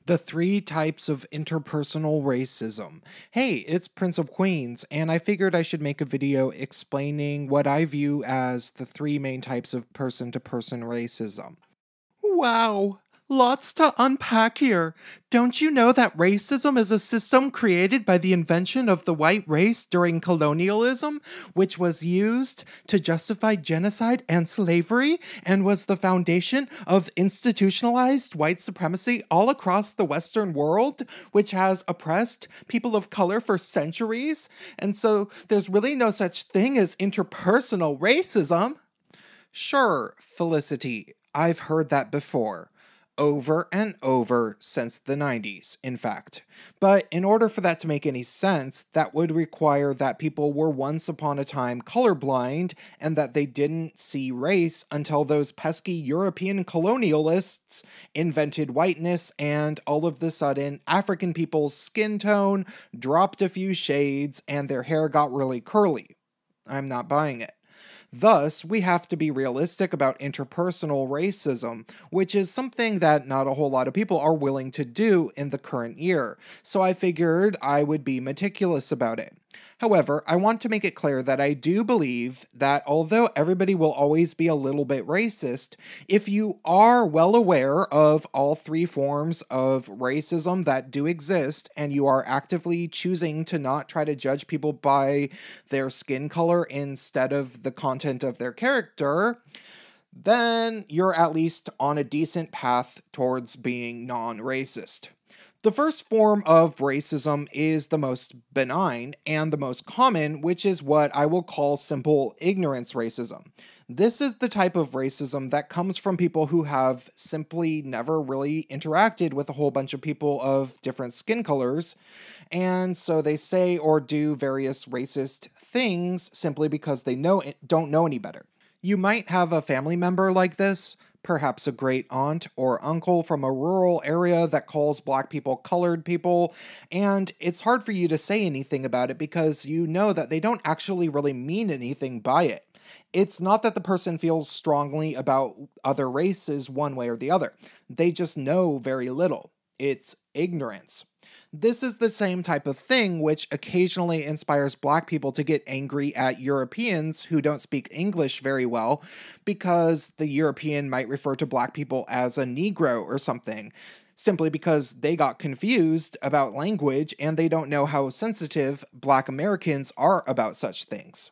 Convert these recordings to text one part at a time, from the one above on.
The three types of interpersonal racism. Hey, it's Prince of Queens, and I figured I should make a video explaining what I view as the three main types of person to person racism. Wow, lots to unpack here. Don't you know that racism is a system created by the invention of the white race during colonialism, which was used to justify genocide and slavery, and was the foundation of institutionalized white supremacy all across the Western world, which has oppressed people of color for centuries? And so there's really no such thing as interpersonal racism. Sure, Felicity, I've heard that before. Over and over since the 90s, in fact. But in order for that to make any sense, that would require that people were once upon a time colorblind and that they didn't see race until those pesky European colonialists invented whiteness, and all of the sudden, African people's skin tone dropped a few shades and their hair got really curly. I'm not buying it. Thus, we have to be realistic about interpersonal racism, which is something that not a whole lot of people are willing to do in the current year, so I figured I would be meticulous about it. However, I want to make it clear that I do believe that although everybody will always be a little bit racist, if you are well aware of all three forms of racism that do exist, and you are actively choosing to not try to judge people by their skin color instead of the content of their character, then you're at least on a decent path towards being non-racist. The first form of racism is the most benign and the most common, which is what I will call simple ignorance racism. This is the type of racism that comes from people who have simply never really interacted with a whole bunch of people of different skin colors, and so they say or do various racist things simply because they don't know any better. You might have a family member like this, perhaps a great aunt or uncle from a rural area that calls black people colored people, and it's hard for you to say anything about it because you know that they don't actually really mean anything by it. It's not that the person feels strongly about other races one way or the other. They just know very little. It's ignorance. This is the same type of thing which occasionally inspires black people to get angry at Europeans who don't speak English very well, because the European might refer to black people as a Negro or something, simply because they got confused about language and they don't know how sensitive black Americans are about such things.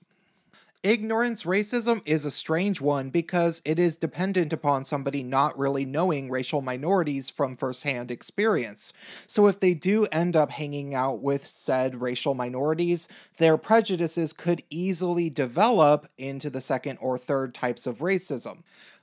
Ignorance racism is a strange one because it is dependent upon somebody not really knowing racial minorities from firsthand experience. So if they do end up hanging out with said racial minorities, their prejudices could easily develop into the second or third types of racism.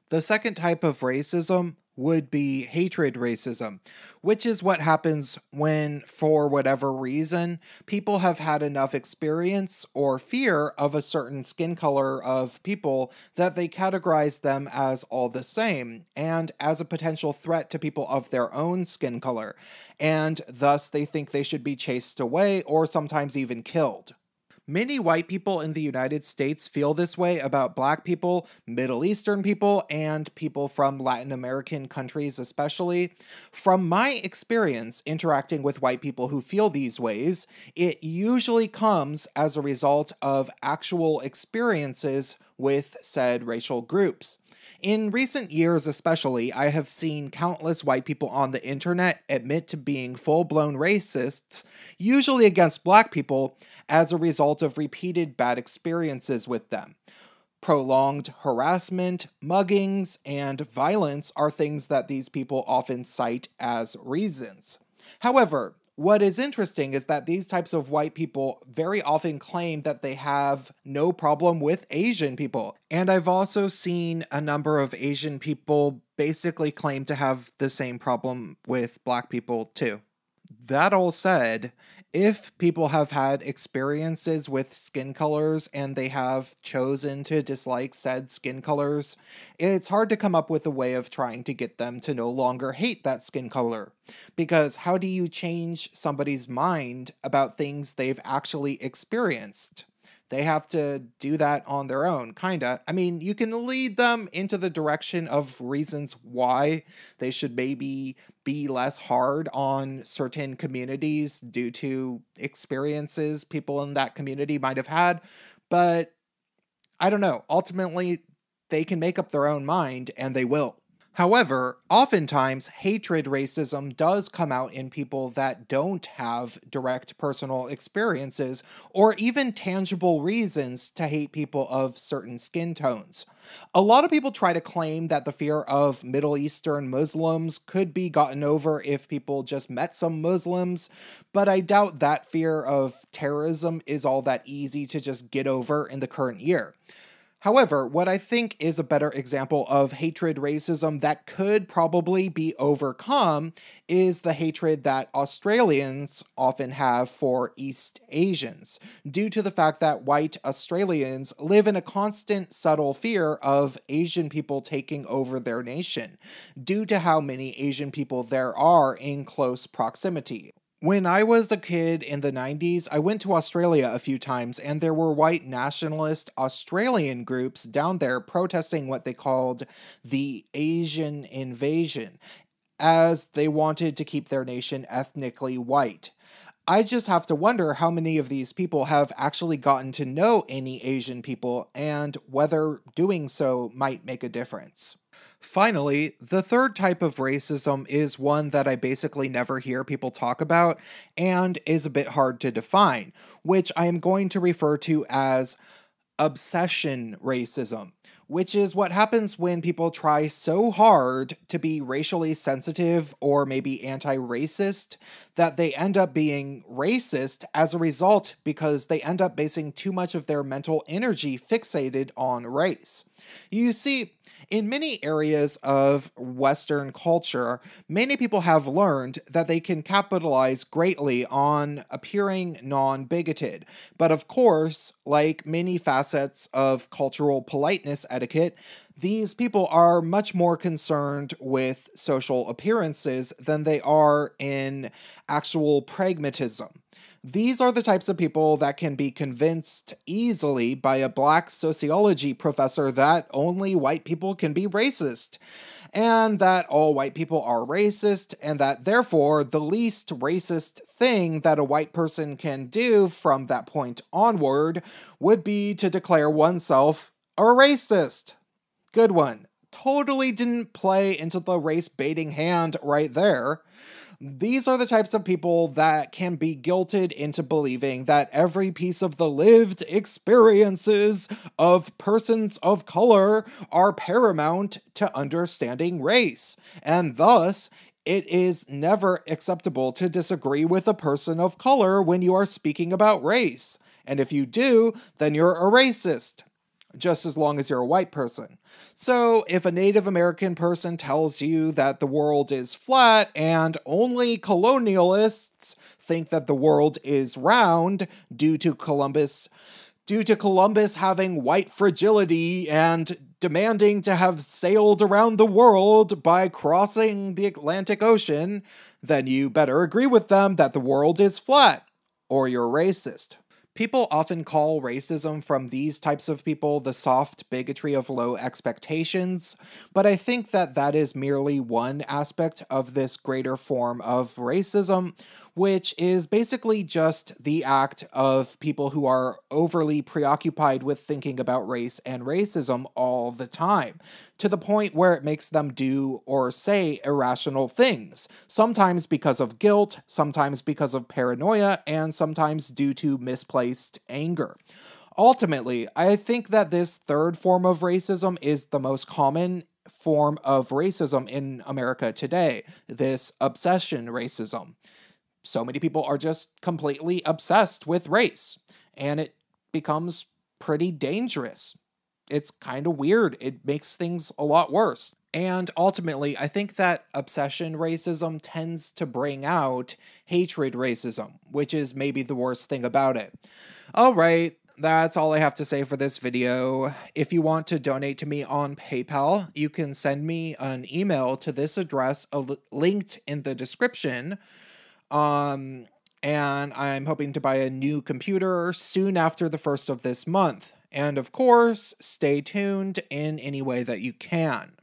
The second type of racism would be hatred racism, which is what happens when, for whatever reason, people have had enough experience or fear of a certain skin color of people that they categorize them as all the same and as a potential threat to people of their own skin color, and thus they think they should be chased away or sometimes even killed. Many white people in the United States feel this way about black people, Middle Eastern people, and people from Latin American countries especially. From my experience interacting with white people who feel these ways, it usually comes as a result of actual experiences with said racial groups. In recent years especially, I have seen countless white people on the internet admit to being full-blown racists, usually against black people, as a result of repeated bad experiences with them. Prolonged harassment, muggings, and violence are things that these people often cite as reasons. However, what is interesting is that these types of white people very often claim that they have no problem with Asian people. And I've also seen a number of Asian people basically claim to have the same problem with black people too. That all said, if people have had experiences with skin colors and they have chosen to dislike said skin colors, it's hard to come up with a way of trying to get them to no longer hate that skin color. Because how do you change somebody's mind about things they've actually experienced? They have to do that on their own, kinda. I mean, you can lead them into the direction of reasons why they should maybe be less hard on certain communities due to experiences people in that community might have had, but I don't know. Ultimately, they can make up their own mind, and they will. However, oftentimes, hatred racism does come out in people that don't have direct personal experiences or even tangible reasons to hate people of certain skin tones. A lot of people try to claim that the fear of Middle Eastern Muslims could be gotten over if people just met some Muslims, but I doubt that fear of terrorism is all that easy to just get over in the current year. However, what I think is a better example of hatred racism that could probably be overcome is the hatred that Australians often have for East Asians, due to the fact that white Australians live in a constant subtle fear of Asian people taking over their nation, due to how many Asian people there are in close proximity. When I was a kid in the 90s, I went to Australia a few times, and there were white nationalist Australian groups down there protesting what they called the Asian invasion, as they wanted to keep their nation ethnically white. I just have to wonder how many of these people have actually gotten to know any Asian people, and whether doing so might make a difference. Finally, the third type of racism is one that I basically never hear people talk about and is a bit hard to define, which I am going to refer to as obsession racism, which is what happens when people try so hard to be racially sensitive or maybe anti-racist that they end up being racist as a result because they end up basing too much of their mental energy fixated on race. You see, in many areas of Western culture, many people have learned that they can capitalize greatly on appearing non-bigoted. But of course, like many facets of cultural politeness etiquette, these people are much more concerned with social appearances than they are in actual pragmatism. These are the types of people that can be convinced easily by a black sociology professor that only white people can be racist, and that all white people are racist, and that therefore the least racist thing that a white person can do from that point onward would be to declare oneself a racist. Good one. Totally didn't play into the race baiting hand right there. These are the types of people that can be guilted into believing that every piece of the lived experiences of persons of color are paramount to understanding race, and thus it is never acceptable to disagree with a person of color when you are speaking about race. And if you do, then you're a racist, just as long as you're a white person. So, if a Native American person tells you that the world is flat and only colonialists think that the world is round due to Columbus having white fragility and demanding to have sailed around the world by crossing the Atlantic Ocean, then you better agree with them that the world is flat, or you're racist. People often call racism from these types of people the soft bigotry of low expectations, but I think that that is merely one aspect of this greater form of racism, which is basically just the act of people who are overly preoccupied with thinking about race and racism all the time, to the point where it makes them do or say irrational things, sometimes because of guilt, sometimes because of paranoia, and sometimes due to misplaced anger. Ultimately, I think that this third form of racism is the most common form of racism in America today, this obsession racism. So many people are just completely obsessed with race, and it becomes pretty dangerous. It's kind of weird. It makes things a lot worse. And ultimately, I think that obsession racism tends to bring out hatred racism, which is maybe the worst thing about it. All right, that's all I have to say for this video. If you want to donate to me on PayPal, you can send me an email to this address linked in the description. and I'm hoping to buy a new computer soon after the first of this month. And of course, stay tuned in any way that you can.